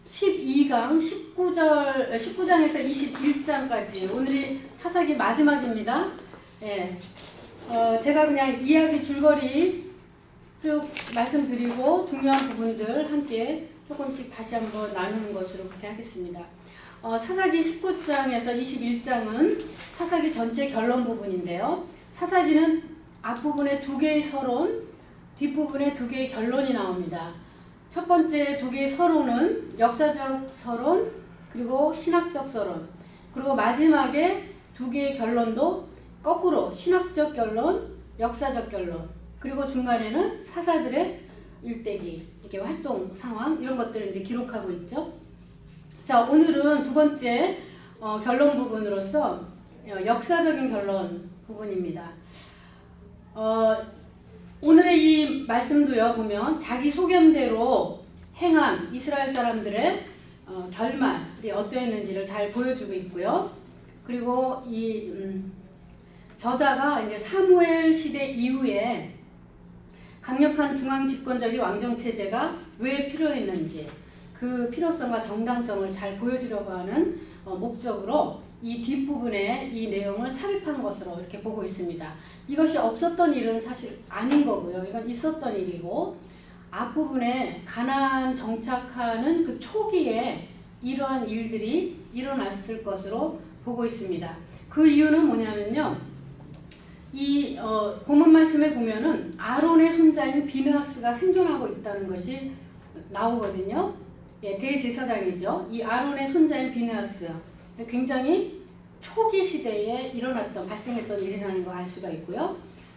12강 19장에서 21장까지 오늘이 사사기 마지막입니다. 예. 제가 그냥 이야기 줄거리 쭉 말씀드리고 중요한 부분들 함께 조금씩 다시 한번 나누는 것으로 그렇게 하겠습니다. 사사기 19장에서 21장은 사사기 전체 결론 부분인데요. 사사기는 앞부분에 두 개의 서론, 뒷부분에 두 개의 결론이 나옵니다. 첫 번째 두 개의 서론은 역사적 서론, 그리고 신학적 서론, 그리고 마지막에 두 개의 결론도 거꾸로 신학적 결론, 역사적 결론, 그리고 중간에는 사사들의 일대기, 이렇게 활동 상황 이런 것들을 이제 기록하고 있죠. 자, 오늘은 두 번째 결론 부분으로서 역사적인 결론 부분입니다. 오늘의 이 말씀도요, 보면 자기 소견대로 행한 이스라엘 사람들의 결말이 어떠했는지를 잘 보여주고 있고요. 그리고 이 저자가 이제 사무엘 시대 이후에 강력한 중앙 집권적인 왕정 체제가 왜 필요했는지 그 필요성과 정당성을 잘 보여주려고 하는 목적으로 이 뒷부분에 이 내용을 삽입한 것으로 이렇게 보고 있습니다. 이것이 없었던 일은 사실 아닌 거고요. 이건 있었던 일이고 앞부분에 가나안 정착하는 그 초기에 이러한 일들이 일어났을 것으로 보고 있습니다. 그 이유는 뭐냐면요. 이 본문 말씀에 보면은 아론의 손자인 비느하스가 생존하고 있다는 것이 나오거든요. 예, 대제사장이죠. 이 아론의 손자인 비느하스. 굉장히 초기 시대에 발생했던 일이라는 걸 알 수가 있고요.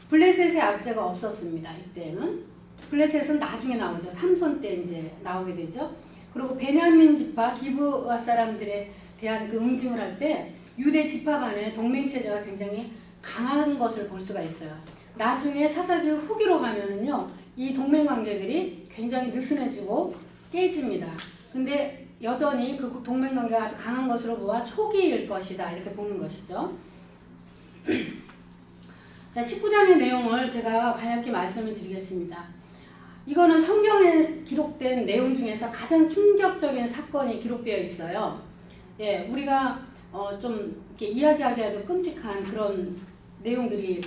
블레셋의 압제가 없었습니다. 이때는. 블레셋은 나중에 나오죠. 삼손 때 이제 나오게 되죠. 그리고 베냐민 지파 기브아 사람들에 대한 그 응징을 할 때 유대 지파 간의 동맹체제가 굉장히 강한 것을 볼 수가 있어요. 나중에 사사기 후기로 가면은요, 이 동맹관계들이 굉장히 느슨해지고 깨집니다. 근데 여전히 그 동맹관계가 아주 강한 것으로 보아 초기일 것이다. 이렇게 보는 것이죠. 자, 19장의 내용을 제가 간략히 말씀을 드리겠습니다. 이거는 성경에 기록된 내용 중에서 가장 충격적인 사건이 기록되어 있어요. 예, 우리가 좀 이렇게 이야기하기에도 끔찍한 그런 내용들이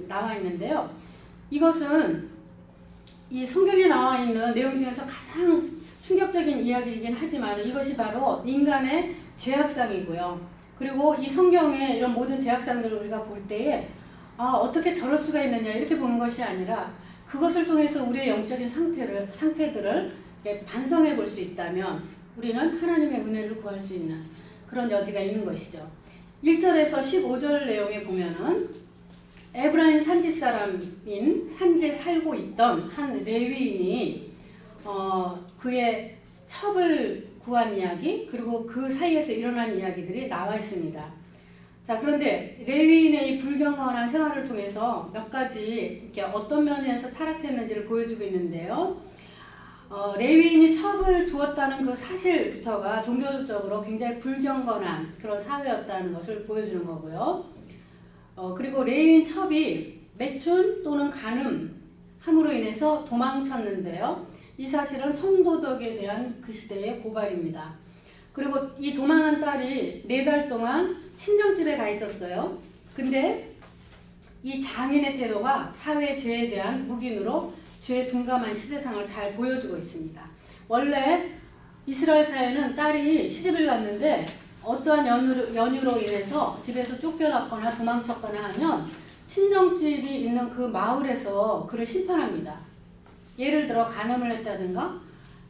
나와 있는데요. 이것은 이 성경에 나와 있는 내용 중에서 가장 충격적인 이야기이긴 하지만 이것이 바로 인간의 죄악상이고요. 그리고 이 성경의 이런 모든 죄악상들을 우리가 볼 때에 어떻게 저럴 수가 있느냐 이렇게 보는 것이 아니라 그것을 통해서 우리의 영적인 상태들을 반성해 볼 수 있다면 우리는 하나님의 은혜를 구할 수 있는 그런 여지가 있는 것이죠. 1절에서 15절 내용에 보면은 에브라임 산지 사람인 산지에 살고 있던 한 레위인이 그의 첩을 구한 이야기, 그리고 그 사이에서 일어난 이야기들이 나와 있습니다. 자, 그런데 레위인의 이 불경건한 생활을 통해서 몇 가지 이렇게 어떤 면에서 타락했는지를 보여주고 있는데요. 레위인이 첩을 두었다는 그 사실부터가 종교적으로 굉장히 불경건한 그런 사회였다는 것을 보여주는 거고요. 그리고 레위인 첩이 매춘 또는 간음함으로 인해서 도망쳤는데요. 이 사실은 성도덕에 대한 그 시대의 고발입니다. 그리고 이 도망한 딸이 4달 동안 친정집에 가 있었어요. 근데 이 장인의 태도가 사회 죄에 대한 묵인으로 죄에 둔감한 시대상을 잘 보여주고 있습니다. 원래 이스라엘 사회는 딸이 시집을 갔는데 어떠한 연유로 인해서 집에서 쫓겨났거나 도망쳤거나 하면 친정집이 있는 그 마을에서 그를 심판합니다. 예를 들어 간음을 했다든가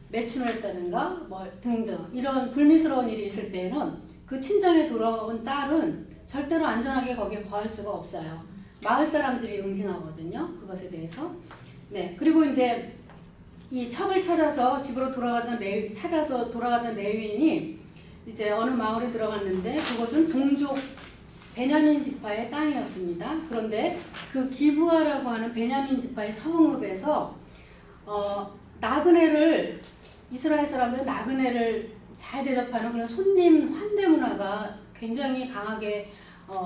매춘을 했다든가 뭐 등등 이런 불미스러운 일이 있을 때에는 그 친정에 돌아온 딸은 절대로 안전하게 거기에 거할 수가 없어요. 마을 사람들이 응징하거든요. 그것에 대해서. 네, 그리고 이제 이 첩을 찾아서 집으로 돌아가던 레위인이 이제 어느 마을에 들어갔는데 그것은 동족 베냐민 지파의 땅이었습니다. 그런데 그 기브아라고 하는 베냐민 지파의 성읍에서 나그네를 이스라엘 사람들은 나그네를 잘 대접하는 그런 손님 환대 문화가 굉장히 강하게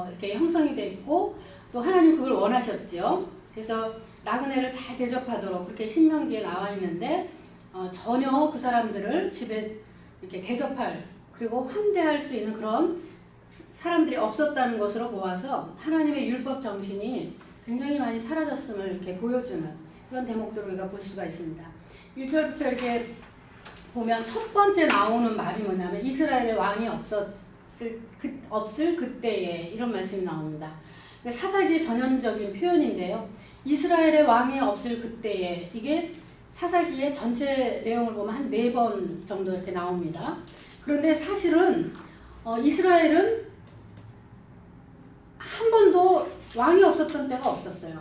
이렇게 형성이 돼 있고 또 하나님 그걸 원하셨죠. 그래서 나그네를 잘 대접하도록 그렇게 신명기에 나와 있는데 전혀 그 사람들을 집에 이렇게 대접할 그리고 환대할 수 있는 그런 사람들이 없었다는 것으로 보아서 하나님의 율법 정신이 굉장히 많이 사라졌음을 이렇게 보여주는 그런 대목들을 우리가 볼 수가 있습니다. 1절부터 이렇게 보면 첫 번째 나오는 말이 뭐냐면 이스라엘의 왕이 없을 그때에 이런 말씀이 나옵니다. 사사기의 전형적인 표현인데요. 이스라엘의 왕이 없을 그때에 이게 사사기의 전체 내용을 보면 한 4번 정도 이렇게 나옵니다. 그런데 사실은 이스라엘은 한 번도 왕이 없었던 때가 없었어요.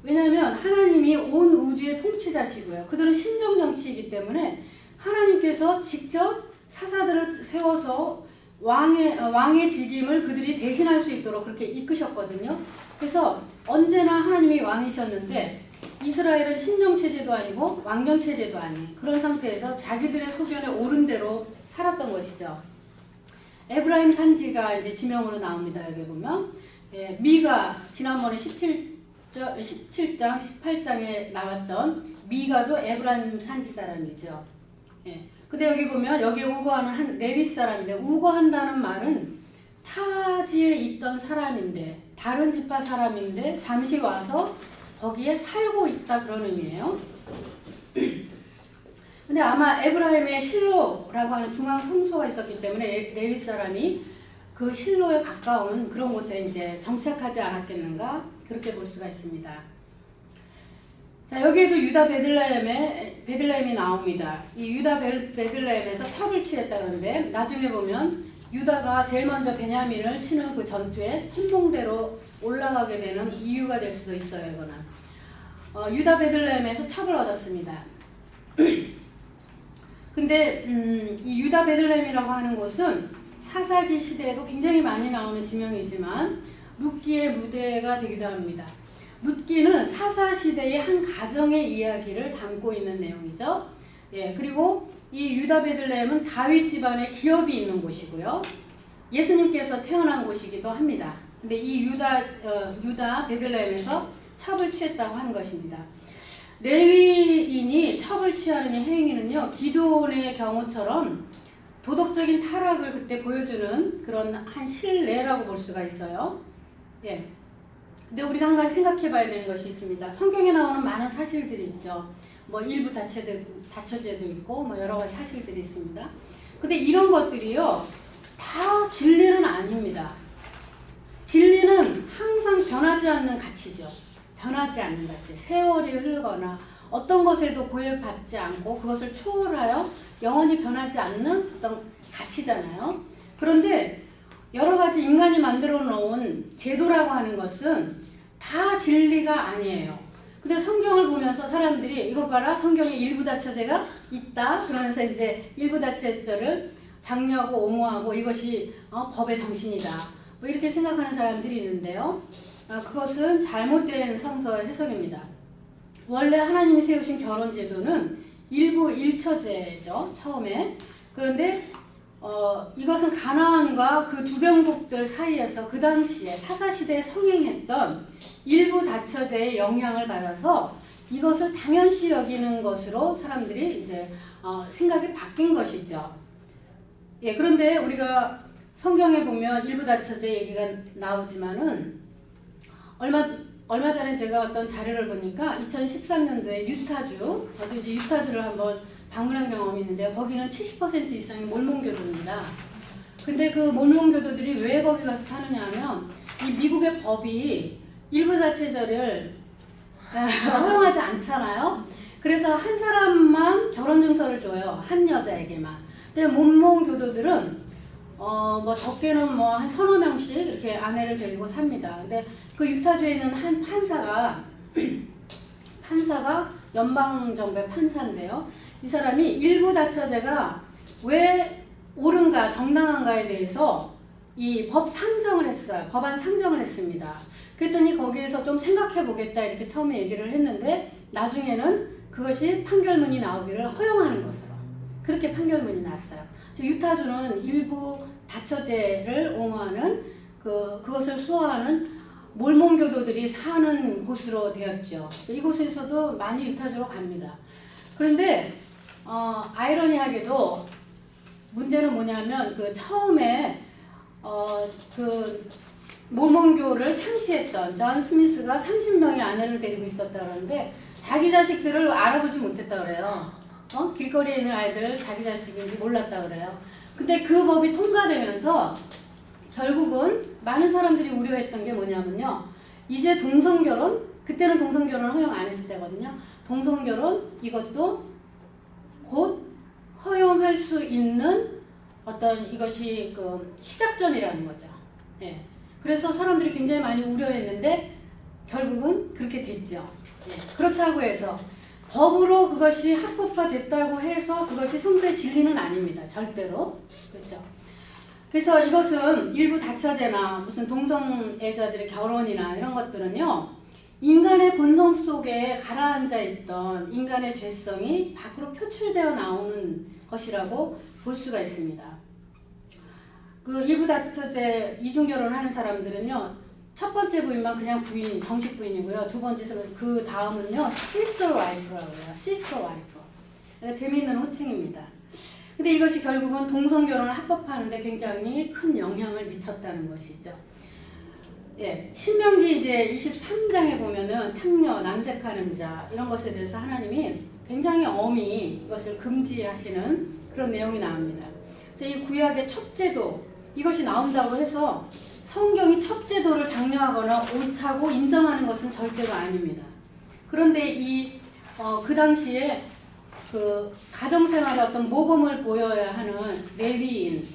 왜냐하면 하나님이 온 우주의 통치자시고요. 그들은 신정정치이기 때문에 하나님께서 직접 사사들을 세워서 왕의 직임을 그들이 대신할 수 있도록 그렇게 이끄셨거든요. 그래서 언제나 하나님이 왕이셨는데 이스라엘은 신정체제도 아니고 왕정체제도 아닌 그런 상태에서 자기들의 소견에 옳은 대로 살았던 것이죠. 에브라임 산지가 이제 지명으로 나옵니다. 여기 보면 미가 지난번에 17장, 18장에 나왔던 미가도 에브라임 산지 사람이죠. 근데 여기 보면 여기에 우거하는 한 레위 사람인데 우거한다는 말은 타지에 있던 사람인데 다른 지파 사람인데 잠시 와서 거기에 살고 있다 그런 의미예요. 근데 아마 에브라임의 실로라고 하는 중앙 성소가 있었기 때문에 레위 사람이 그 실로에 가까운 그런 곳에 이제 정착하지 않았겠는가 그렇게 볼 수가 있습니다. 자, 여기에도 유다 베들레헴이 나옵니다. 이 유다 베들레헴에서 첩을 취했다 그러는데 나중에 보면 유다가 제일 먼저 베냐민을 치는 그 전투에 선봉대로 올라가게 되는 이유가 될 수도 있어요. 이거는 유다 베들레헴에서 첩을 얻었습니다. 근데 이 유다 베들레헴이라고 하는 곳은 사사기 시대에도 굉장히 많이 나오는 지명이지만 룻기의 무대가 되기도 합니다. 룻기는 사사 시대의 한 가정의 이야기를 담고 있는 내용이죠. 그리고 이 유다 베들레헴은 다윗 집안의 기업이 있는 곳이고요. 예수님께서 태어난 곳이기도 합니다. 근데 이 유다 베들레헴에서 첩을 취했다고 하는 것입니다. 레위인이 첩을 취하는 이 행위는요, 기드온의 경우처럼 도덕적인 타락을 그때 보여주는 그런 한 실례라고 볼 수가 있어요. 근데 우리가 한 가지 생각해 봐야 되는 것이 있습니다. 성경에 나오는 많은 사실들이 있죠. 뭐 일부 다처제도 있고 뭐 여러 가지 사실들이 있습니다. 근데 이런 것들이요, 다 진리는 아닙니다. 진리는 항상 변하지 않는 가치죠. 변하지 않는 가치. 세월이 흐르거나 어떤 것에도 고열받지 않고 그것을 초월하여 영원히 변하지 않는 어떤 가치잖아요. 그런데 여러 가지 인간이 만들어 놓은 제도라고 하는 것은 다 진리가 아니에요. 근데 성경을 보면서 사람들이 이것 봐라, 성경에 일부 다처제가 있다. 그러면서 이제 일부 다처제를 장려하고 옹호하고 이것이 법의 정신이다. 뭐 이렇게 생각하는 사람들이 있는데요. 그것은 잘못된 성서 해석입니다. 원래 하나님이 세우신 결혼 제도는 일부 일처제죠. 처음에. 그런데 이것은 가나안과 그 주변국들 사이에서 그 당시에 사사시대에 성행했던 일부 다처제의 영향을 받아서 이것을 당연시 여기는 것으로 사람들이 이제 생각이 바뀐 것이죠. 그런데 우리가 성경에 보면 일부 다처제 얘기가 나오지만은 얼마 전에 제가 어떤 자료를 보니까 2013년도에 유타주, 저도 이제 유타주를 한번 방문한 경험이 있는데 거기는 70% 이상이 몰몬교도입니다. 근데 그 몰몬교도들이 왜 거기 가서 사느냐 하면 이 미국의 법이 일부 다처제를 허용하지 않잖아요. 그래서 한 사람만 결혼증서를 줘요. 한 여자에게만. 근데 몰몬교도들은 뭐 적게는 뭐 한 서너 명씩 이렇게 아내를 데리고 삽니다. 근데 그 유타주에 있는 한 판사가 연방정부의 판사인데요. 이 사람이 일부 다처제가 왜 옳은가 정당한가에 대해서 이 법안 상정을 했습니다. 그랬더니 거기에서 좀 생각해 보겠다 이렇게 처음에 얘기를 했는데 나중에는 그것이 판결문이 나오기를 허용하는 것으로 그렇게 판결문이 났어요. 즉 유타주는 일부 다처제를 옹호하는 그것을 수호하는 몰몬교도들이 사는 곳으로 되었죠. 이곳에서도 많이 유타주로 갑니다. 그런데 아이러니하게도 문제는 뭐냐면 그 처음에 그 모몬교를 창시했던 존 스미스가 30명의 아내를 데리고 있었다 그러는데 자기 자식들을 알아보지 못했다 그래요. 길거리에 있는 아이들 자기 자식인지 몰랐다 그래요. 근데 그 법이 통과되면서 결국은 많은 사람들이 우려했던 게 뭐냐면요. 이제 동성결혼, 그때는 동성결혼을 허용 안 했을 때거든요. 동성결혼 이것도 곧 허용할 수 있는 어떤 이것이 그 시작점이라는 거죠. 예. 그래서 사람들이 굉장히 많이 우려했는데 결국은 그렇게 됐죠. 예. 그렇다고 해서 법으로 그것이 합법화됐다고 해서 그것이 성도의 진리는 아닙니다. 절대로. 그렇죠. 그래서 이것은 일부 다처제나 무슨 동성애자들의 결혼이나 이런 것들은요. 인간의 본성 속에 가라앉아 있던 인간의 죄성이 밖으로 표출되어 나오는 것이라고 볼 수가 있습니다. 그 일부 다처제 이중결혼하는 사람들은요. 첫 번째 부인만 그냥 부인, 정식 부인이고요. 두 번째는 그 다음은요. sister wife라고 해요. sister wife. 그러니까 재미있는 호칭입니다. 근데 이것이 결국은 동성결혼을 합법화하는데 굉장히 큰 영향을 미쳤다는 것이죠. 예, 신명기 이제 23장에 보면은 창녀, 남색하는 자 이런 것에 대해서 하나님이 굉장히 엄히 이것을 금지하시는 그런 내용이 나옵니다. 그래서 이 구약의 첩제도 이것이 나온다고 해서 성경이 첩제도를 장려하거나 옳다고 인정하는 것은 절대로 아닙니다. 그런데 그 당시에 그 가정생활에 어떤 모범을 보여야 하는 레위인,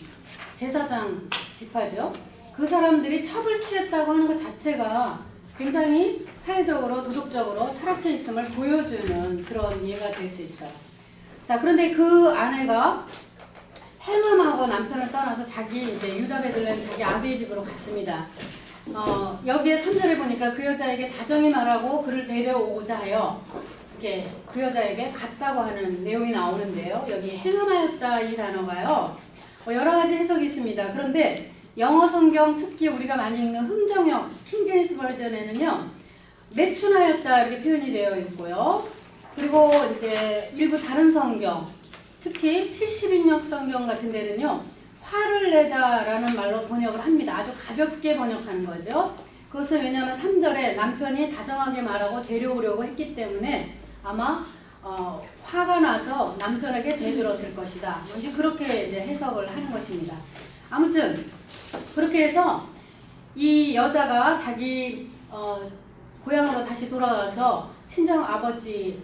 제사장 지파죠. 그 사람들이 첩을 취했다고 하는 것 자체가 굉장히 사회적으로 도덕적으로 타락해 있음을 보여주는 그런 예가 될 수 있어요. 자, 그런데 그 아내가 행음하고 남편을 떠나서 자기 이제 유다 베들레헴 자기 아비의 집으로 갔습니다. 여기에 3절에 보니까 그 여자에게 다정히 말하고 그를 데려오고자 하여 이렇게 그 여자에게 갔다고 하는 내용이 나오는데요. 여기 행음하였다 이 단어가요. 여러 가지 해석이 있습니다. 그런데 영어 성경 특히 우리가 많이 읽는 흥정형 킹제임스 버전에는요. 매춘하였다 이렇게 표현이 되어 있고요. 그리고 이제 일부 다른 성경 특히 70인역 성경 같은 데는요. 화를 내다라는 말로 번역을 합니다. 아주 가볍게 번역하는 거죠. 그것은 왜냐하면 3절에 남편이 다정하게 말하고 데려오려고 했기 때문에 아마 화가 나서 남편에게 대들었을 것이다. 뭔지 그렇게 이제 해석을 하는 것입니다. 아무튼 그렇게 해서 이 여자가 자기 고향으로 다시 돌아가서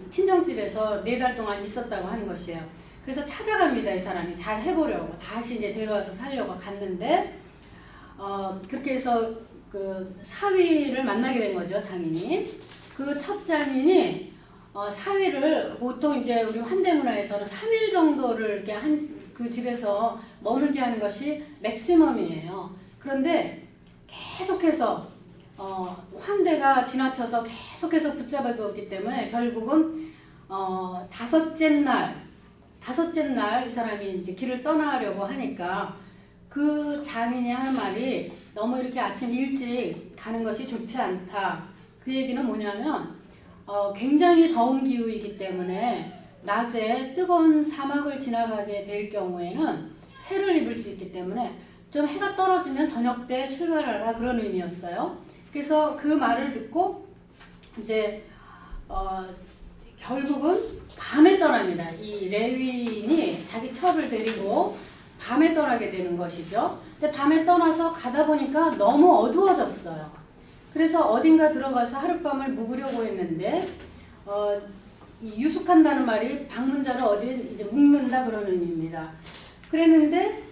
친정집에서 4달 동안 있었다고 하는 것이에요. 그래서 찾아갑니다. 이 사람이 잘 해보려고 다시 이제 데려와서 살려고 갔는데 그렇게 해서 그 사위를 만나게 된 거죠. 장인이. 그 첫 장인이 사위를 보통 이제 우리 환대문화에서는 3일 정도를 이렇게 그 집에서 머물게 하는 것이 맥시멈이에요. 그런데 계속해서 환대가 지나쳐서 계속해서 붙잡아 두었기 때문에 결국은 다섯째 날 이 사람이 이제 길을 떠나려고 하니까 그 장인이 하는 말이 너무 이렇게 아침 일찍 가는 것이 좋지 않다. 그 얘기는 뭐냐면 굉장히 더운 기후이기 때문에 낮에 뜨거운 사막을 지나가게 될 경우에는 해를 입을 수 있기 때문에 좀 해가 떨어지면 저녁 때 출발하라 그런 의미였어요. 그래서 그 말을 듣고 이제 결국은 밤에 떠납니다. 이 레위인이 자기 첩을 데리고 밤에 떠나게 되는 것이죠. 근데 밤에 떠나서 가다 보니까 너무 어두워졌어요. 그래서 어딘가 들어가서 하룻밤을 묵으려고 했는데 이 유숙한다는 말이 방문자를 어디 이제 묵는다 그런 의미입니다. 그랬는데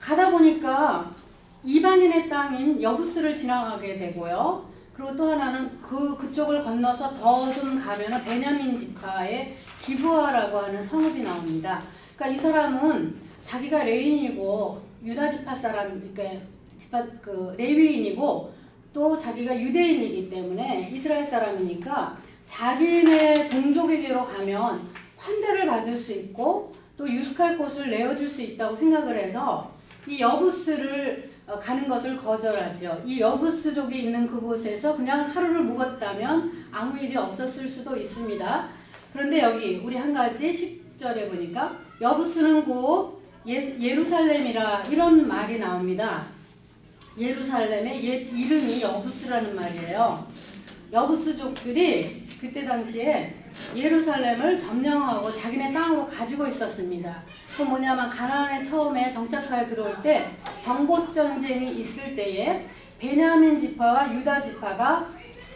가다 보니까 이방인의 땅인 여부스를 지나가게 되고요. 그리고 또 하나는 그쪽을 건너서 더 좀 가면은 베냐민 지파의 기브아라고 하는 성읍이 나옵니다. 그러니까 이 사람은 자기가 레위인이고 유다 지파 사람, 그러니까 지파 그 레위인이고 또 자기가 유대인이기 때문에 이스라엘 사람이니까 자기네 동족에게로 가면 환대를 받을 수 있고 또 유숙할 곳을 내어줄 수 있다고 생각을 해서 이 여부스를 가는 것을 거절하죠. 이 여부스족이 있는 그곳에서 그냥 하루를 묵었다면 아무 일이 없었을 수도 있습니다. 그런데 여기 우리 한 가지 16절에 보니까 여부스는 곧 예루살렘이라 이런 말이 나옵니다. 예루살렘의 옛 이름이 여부스라는 말이에요. 여부스족들이 그때 당시에 예루살렘을 점령하고 자기네 땅으로 가지고 있었습니다. 그 뭐냐면 가나안에 처음에 정착하여 들어올 때 정복 전쟁이 있을 때에 베냐민 지파와 유다 지파가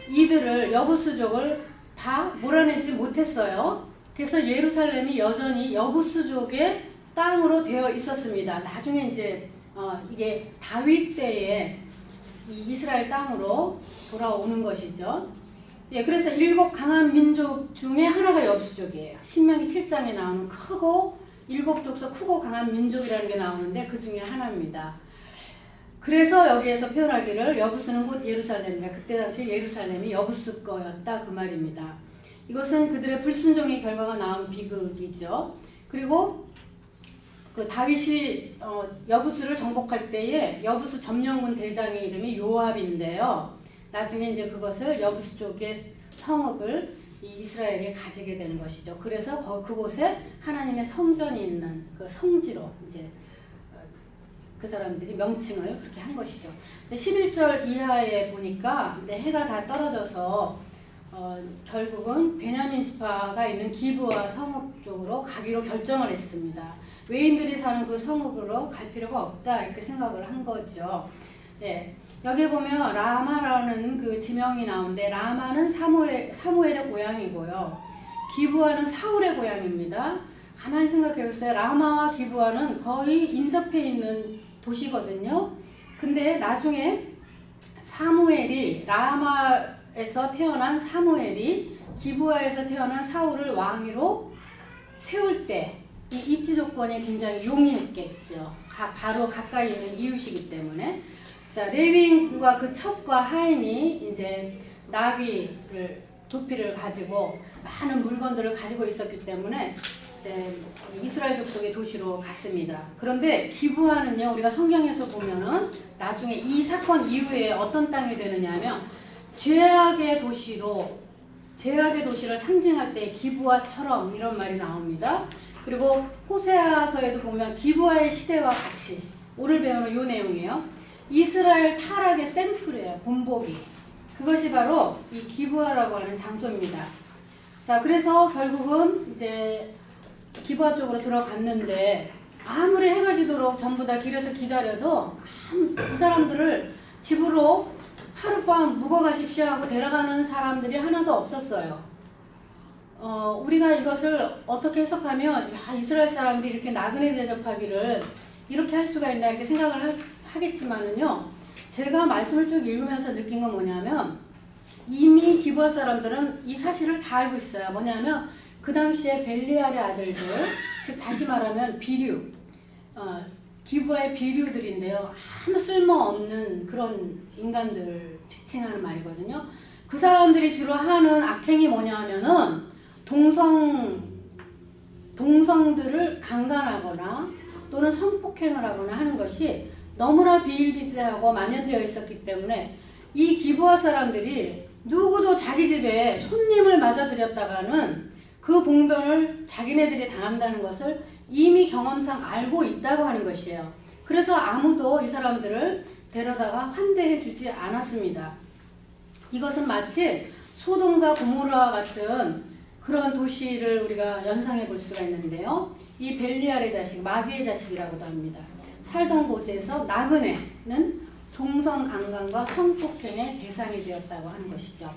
이들을 여부스족을 다 몰아내지 못했어요. 그래서 예루살렘이 여전히 여부스족의 땅으로 되어 있었습니다. 나중에 이제 이게 다윗 때에 이 이스라엘 땅으로 돌아오는 것이죠. 예, 그래서 7 강한 민족 중에 하나가 여부스족이에요. 신명기 7장에 나오는 크고 7 족속 크고 강한 민족이라는 게 나오는데 그 중에 하나입니다. 그래서 여기에서 표현하기를 여부스는 곧 예루살렘이라 그때 당시 예루살렘이 여부스 거였다 그 말입니다. 이것은 그들의 불순종의 결과가 나온 비극이죠. 그리고 그 다윗이 여부스를 정복할 때에 여부스 점령군 대장의 이름이 요압인데요. 나중에 이제 그것을 여부스 쪽의 성읍을 이 이스라엘이 가지게 되는 것이죠. 그래서 그곳에 하나님의 성전이 있는 그 성지로 이제 그 사람들이 명칭을 그렇게 한 것이죠. 11절 이하에 보니까 해가 다 떨어져서 결국은 베냐민 지파가 있는 기브와 성읍 쪽으로 가기로 결정을 했습니다. 외인들이 사는 그 성읍으로 갈 필요가 없다 이렇게 생각을 한 거죠. 예, 여기 보면 라마라는 그 지명이 나오는데 라마는 사무엘의 고향이고요. 기브아는 사울의 고향입니다. 가만히 생각해 보세요. 라마와 기브아는 거의 인접해 있는 도시거든요. 근데 나중에 사무엘이 라마에서 태어난 사무엘이 기브아에서 태어난 사울을 왕위로 세울 때 이 입지 조건이 굉장히 용이했겠죠. 바로 가까이 있는 이웃이기 때문에. 자, 레위인과 그 첩과 하인이 이제 나귀를 도피를 가지고 많은 물건들을 가지고 있었기 때문에 이제 이스라엘 족속의 도시로 갔습니다. 그런데 기브아는요, 우리가 성경에서 보면은 나중에 이 사건 이후에 어떤 땅이 되느냐면 죄악의 도시를 상징할 때 기브아처럼 이런 말이 나옵니다. 그리고 호세아서에도 보면 기브아의 시대와 같이 오늘 배우는 이 내용이에요. 이스라엘 타락의 샘플이에요. 본보기. 그것이 바로 이 기브아라고 하는 장소입니다. 자, 그래서 결국은 이제 기브아 쪽으로 들어갔는데 아무리 해가 지도록 전부 다 길에서 기다려도 이 사람들을 집으로 하룻밤 묵어 가십시오 하고 데려가는 사람들이 하나도 없었어요. 우리가 이것을 어떻게 해석하면 이스라엘 사람들이 이렇게 나그네 대접하기를 이렇게 할 수가 있나 이렇게 생각을 하겠지만은요, 제가 말씀을 쭉 읽으면서 느낀 건 뭐냐면 이미 기브아 사람들은 이 사실을 다 알고 있어요. 뭐냐면 그 당시에 벨리알의 아들들, 즉 다시 말하면 비류, 기브아의 비류들인데요. 아무 쓸모없는 그런 인간들 지칭하는 말이거든요. 그 사람들이 주로 하는 악행이 뭐냐 하면은 동성들을 강간하거나 또는 성폭행을 하거나 하는 것이 너무나 비일비재하고 만연되어 있었기 때문에 이 기브아 사람들이 누구도 자기 집에 손님을 맞아들였다가는 그 봉변을 자기네들이 당한다는 것을 이미 경험상 알고 있다고 하는 것이에요. 그래서 아무도 이 사람들을 데려다가 환대해 주지 않았습니다. 이것은 마치 소돔과 고모라와 같은 그런 도시를 우리가 연상해 볼 수가 있는데요. 이 벨리알의 자식, 마귀의 자식이라고도 합니다. 살던 곳에서 나그네는 동성 강간과 성폭행의 대상이 되었다고 하는 것이죠.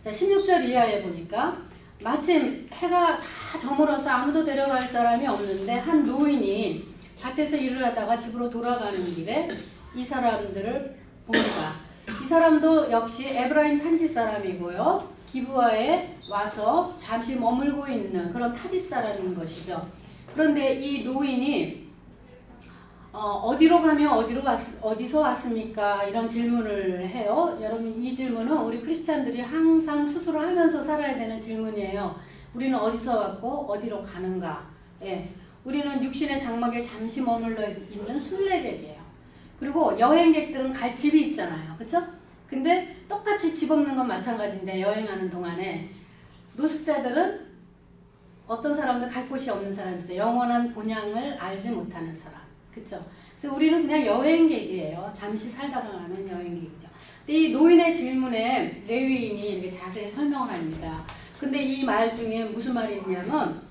자, 16절 이하에 보니까 마침 해가 다 저물어서 아무도 데려갈 사람이 없는데 한 노인이 밭에서 일을 하다가 집으로 돌아가는 길에 이 사람들을 봅니다. 이 사람도 역시 에브라임 산지 사람이고요. 기브아에 와서 잠시 머물고 있는 그런 타짓 사람인 것이죠. 그런데 이 노인이 어디로 가면 어디서 왔습니까? 이런 질문을 해요. 여러분, 이 질문은 우리 크리스찬들이 항상 스스로 하면서 살아야 되는 질문이에요. 우리는 어디서 왔고 어디로 가는가? 예. 우리는 육신의 장막에 잠시 머물러 있는 순례객이에요. 그리고 여행객들은 갈 집이 있잖아요. 그렇죠? 근데 똑같이 집 없는 건 마찬가지인데 여행하는 동안에 노숙자들은 어떤 사람들 갈 곳이 없는 사람이 있어요. 영원한 본향을 알지 못하는 사람. 그쵸? 그래서 우리는 그냥 여행객이에요. 잠시 살다가 가는 여행객이죠. 근데 이 노인의 질문에 레위인이 이렇게 자세히 설명을 합니다. 근데 이 말 중에 무슨 말이 있냐면,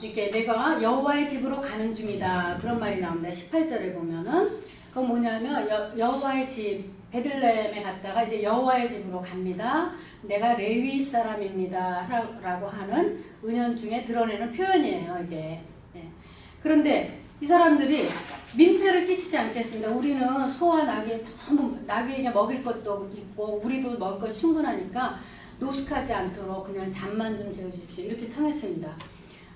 이렇게 내가 여호와의 집으로 가는 중이다. 그런 말이 나옵니다. 18절에 보면은. 그건 뭐냐면, 여호와의 집, 베들레헴에 갔다가 이제 여호와의 집으로 갑니다. 내가 레위 사람입니다. 라고 하는 은연중에 드러내는 표현이에요, 이게. 네. 그런데 이 사람들이 민폐를 끼치지 않겠습니다. 우리는 소와 나귀 전부 나귀에게 먹일 것도 있고 우리도 먹을 것 충분하니까 노숙하지 않도록 그냥 잠만 좀 재워주십시오. 이렇게 청했습니다.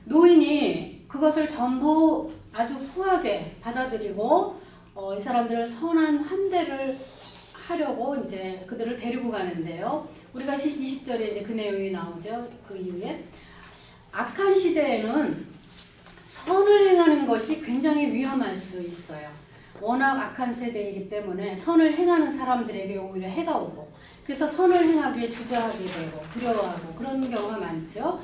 노인이 그것을 전부 아주 후하게 받아들이고 이 사람들을 선한 환대를 하려고 이제 그들을 데리고 가는데요. 우리가 20절에 이제 그 내용이 나오죠. 그 이후에 악한 시대에는 선을 행하는 것이 굉장히 위험할 수 있어요. 워낙 악한 세대이기 때문에 선을 행하는 사람들에게 오히려 해가 오고 그래서 선을 행하기에 주저하게 되고 두려워하고 그런 경우가 많죠.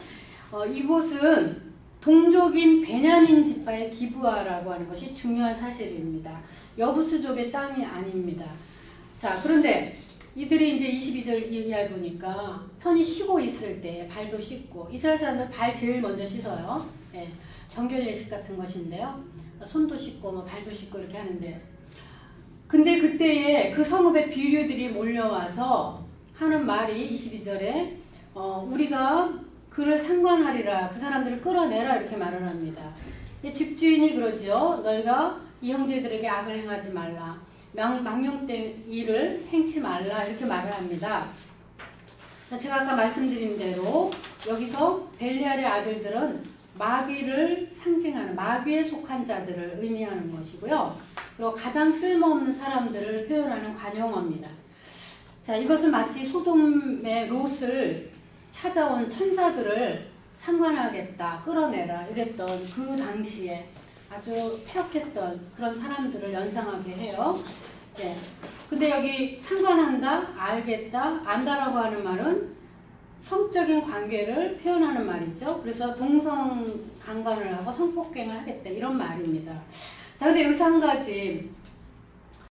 이곳은 동족인 베냐민 지파의 기브아라고 하는 것이 중요한 사실입니다. 여부스족의 땅이 아닙니다. 자, 그런데 이들이 이제 22절 이하에 보니까 편히 쉬고 있을 때 발도 씻고, 이스라엘 사람들 발 제일 먼저 씻어요. 예, 정결 예식 같은 것인데요. 손도 씻고 뭐 발도 씻고 이렇게 하는데, 근데 그때에 그 성읍의 비류들이 몰려와서 하는 말이 22절에 우리가 그를 상관하리라, 그 사람들을 끌어내라 이렇게 말을 합니다. 집주인이 그러죠. 너희가 이 형제들에게 악을 행하지 말라, 망령된 일을 행치 말라 이렇게 말을 합니다. 제가 아까 말씀드린 대로 여기서 벨리알의 아들들은 마귀를 상징하는, 마귀에 속한 자들을 의미하는 것이고요. 그리고 가장 쓸모없는 사람들을 표현하는 관용어입니다. 자, 이것은 마치 소돔의 롯을 찾아온 천사들을 상관하겠다, 끌어내라 이랬던 그 당시에 아주 폐역했던 그런 사람들을 연상하게 해요. 네. 근데 여기 상관한다, 알겠다, 안다라고 하는 말은 성적인 관계를 표현하는 말이죠. 그래서 동성 강간을 하고 성폭행을 하겠다 이런 말입니다. 자, 근데 여기서 한 가지